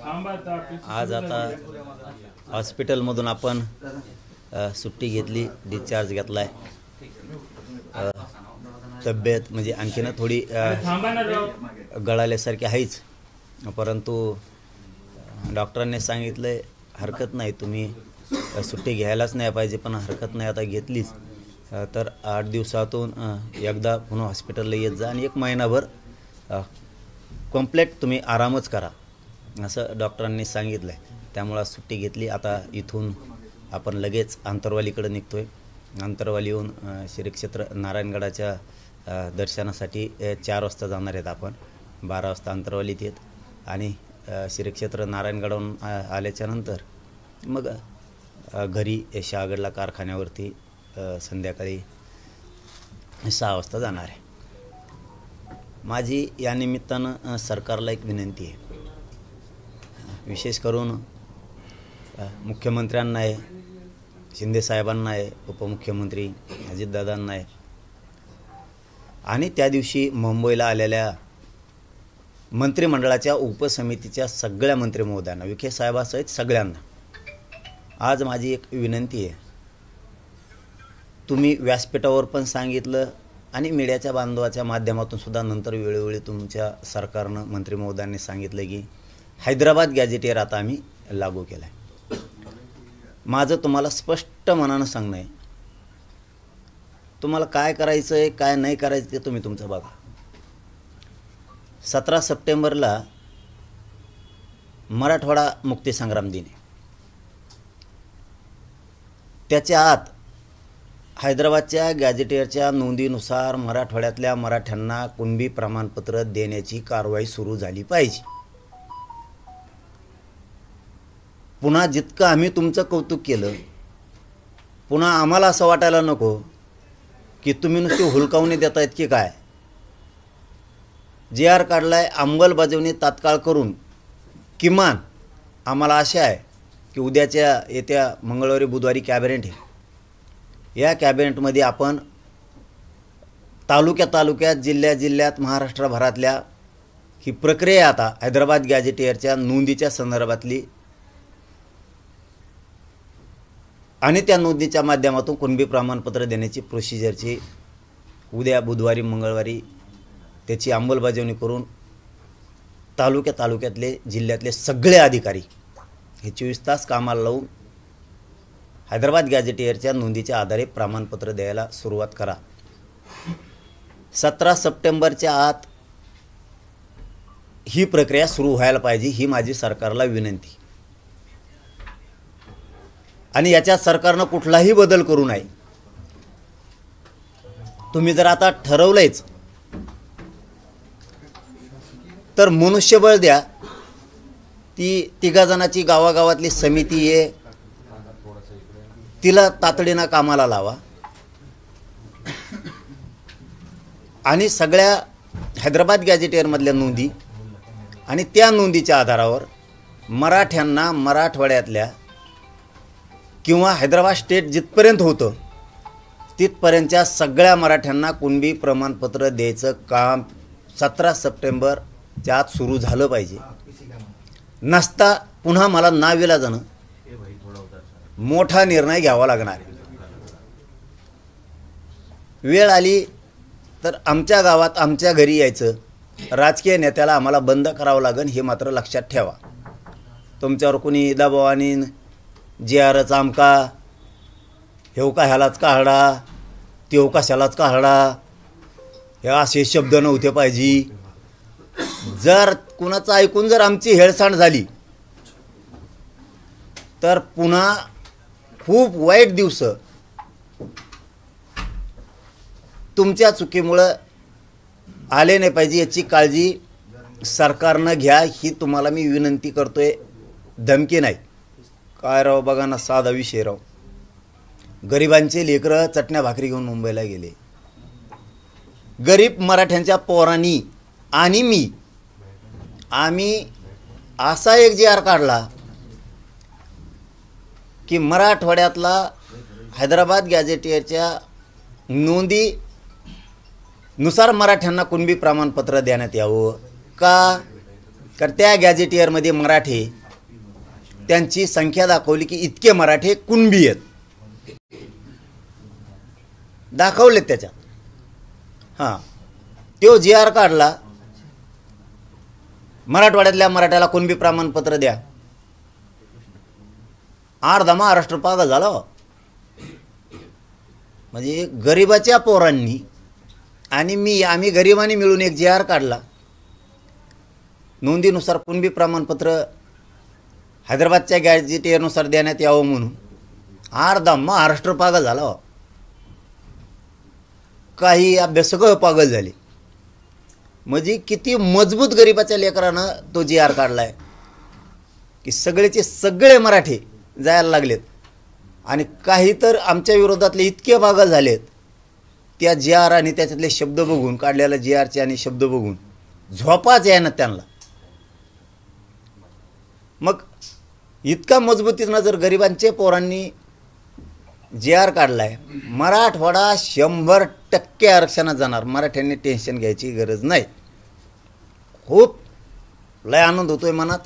आज आता हॉस्पिटलमधून आपण सुट्टी घेतली, डिस्चार्ज घेतलाय। तब्येत म्हणजे आणखीन थोडी गळाल्यासारखी आहेच, परंतु डॉक्टरांनी सांगितलं हरकत नाही, तुम्ही सुट्टी घ्यायलाच नाही पाहिजे, पण हरकत नाही आता घेतलीच तर 8 दिवसातून एकदा पुन्हा हॉस्पिटलला येत जा आणि 1 महिनाभर कंप्लीट तुम्ही आरामच करा असं डॉक्टरांनी सांगितलं आहे। त्यामुळे सुट्टी घेतली। आता इथून आपण लगेच आंतरवालीकडे निघतोय। आंतरवालीहून श्री क्षेत्र नारायणगडाच्या दर्शनासाठी 4 वाजता जाणार आहेत आपण। 12 वाजता आंतरवालीत येत आणि श्री क्षेत्र नारायणगडावरून आल्याच्या नंतर मग घरी शहागडला कारखान्यावरती संध्याकाळी 6 वाजता जाणार आहे। माझी या निमित्तानं सरकारला एक विनंती आहे, विशेष करून मुख्यमंत्र्यांना आहे, शिंदे साहेबांना आहे, उपमुख्यमंत्री अजितदादांना आहे आणि त्या दिवशी मुंबईला आलेल्या मंत्रिमंडळाच्या उपसमितीच्या सगळ्या मंत्री महोदयांना, विखे साहेबासहित सगळ्यांना आज माझी एक विनंती आहे। तुम्ही व्यासपीठावर पण सांगितलं आणि मीडियाच्या बांधवाच्या माध्यमातून सुद्धा नंतर वेळोवेळी तुमच्या सरकारनं मंत्री महोदयांनी सांगितलं की हैदराबाद गॅजेटियर आता आम्ही लागू केला आहे। माझं तुम्हाला स्पष्ट मनानं सांगणं आहे, तुम्हाला काय करायचं आहे काय नाही करायचं ते तुम्ही तुमचं बघा। 17 सप्टेंबरला मराठवाडा मुक्तीसंग्राम दिन आहे, त्याच्या आत हैदराबादच्या गॅजेटियरच्या नोंदीनुसार मराठवाड्यातल्या मराठ्यांना कुणबी प्रमाणपत्र देण्याची कारवाई सुरू झाली पाहिजे। पुन्हा जितकं आम्ही तुमचं कौतुक केलं, पुन्हा आम्हाला असं वाटायला नको की तुम्ही नुसती हुलकावणी देतायत की काय। JR काढलाय, अंमलबजावणी तात्काळ करून किमान आम्हाला आशा आहे की उद्याच्या येत्या मंगळवारी बुधवारी कॅबिनेट आहे, या कॅबिनेटमध्ये आपण तालुक्यात जिल्ह्यात महाराष्ट्रभरातल्या ही प्रक्रिया आता हैदराबाद गॅजेटियरच्या नोंदीच्या संदर्भातली आणि त्या नोंदीच्या माध्यमातून कुणबी प्रमाणपत्र देण्याची प्रोसिजरची उद्या बुधवारी मंगळवारी त्याची अंमलबजावणी करून तालुक्यातले जिल्ह्यातले सगळे अधिकारी हे 24 तास कामाला लावून हैदराबाद गॅजेटियरच्या नोंदीच्या आधारे प्रमाणपत्र द्यायला सुरुवात करा। 17 सप्टेंबरच्या आत ही प्रक्रिया सुरू व्हायला पाहिजे, ही माझी सरकारला विनंती। आणि याच्यात सरकारनं कुठलाही बदल करू नये। तुम्ही जर आता ठरवलंयच तर मनुष्यबळ द्या, ती 3 जणांची गावागावातली समिती आहे, तिला तातडीनं कामाला लावा आणि सगळ्या हैदराबाद गॅजेटियरमधल्या नोंदी आणि त्या नोंदीच्या आधारावर मराठ्यांना मराठवाड्यातल्या किंवा हैदराबाद स्टेट जिथपर्यंत होतं तिथपर्यंतच्या सगळ्या मराठ्यांना कुणबी प्रमाणपत्र द्यायचं काम 17 सप्टेंबरच्या आत सुरू झालं पाहिजे। नसता पुन्हा मला नाविलाजानं मोठा निर्णय घ्यावा लागणार आहे। वेळ आली तर आमच्या गावात आमच्या घरी यायचं, राजकीय नेत्याला आम्हाला बंद करावं लागेल, हे मात्र लक्षात ठेवा। तुमच्यावर कोणी दबावाने JRच आमका हेव का ह्यालाच काढा, तेव कशालाच काढा, हे असे शब्द नव्हते पाहिजे। जर कुणाचं ऐकून जर आमची हेळसांड झाली तर पुन्हा खूप वाईट दिवस तुमच्या चुकीमुळे आले नाही पाहिजे, याची काळजी सरकारनं घ्या, ही तुम्हाला मी विनंती करतोय, धमकी नाही। काय राव बघा ना, साधा विषय राव, गरिबांचे लेकरं चटण्या भाकरी घेऊन मुंबईला गेले। गरीब मराठ्यांच्या पोरांनी आणि मी आम्ही असा एक JR काढला की मराठवाड्यातला हैदराबाद गॅजेटियरच्या नोंदी नुसार मराठ्यांना कुणबी प्रमाणपत्र देण्यात यावं का कारण त्या गॅजेटियरमध्ये मराठे त्यांची संख्या दाखवली की इतके मराठे कुणबी आहेत, दाखवलेत त्याच्यात. हां, तो जी आर काढला, मराठवाड्यातल्या मराठ्याला कुणबी प्रमाणपत्र द्या. अर्धा महाराष्ट्र पागल झाला. म्हणजे गरिबाच्या पोरांनी आणि आम्ही गरिबांनी मिळून एक जी आर काढला, नोंदीनुसार कुणबी प्रमाणपत्र हैदराबादच्या गॅजेटियरनुसार देण्यात यावं म्हणून. अर्धा महाराष्ट्र पागल झाला. काही अभ्यासक पागल झाले. म्हणजे किती मजबूत गरिबाच्या लेकरानं तो जी आर काढलाय की सगळेचे सगळे मराठे जायला लागलेत. आणि काही तर आमच्या विरोधातले इतके पागल झालेत त्या जी आर आणि त्याच्यातले शब्द बघून, काढलेला जी आरचे आणि शब्द बघून झोपाच यायना त्यांना. मग इतका मजबूतीनं जर गरिबांचे पोरांनी जी आर काढलाय, मराठवाडा 100% आरक्षणात जाणार. मराठ्यांनी टेन्शन घ्यायची गरज नाही. खूप लय आनंद होतोय मनात.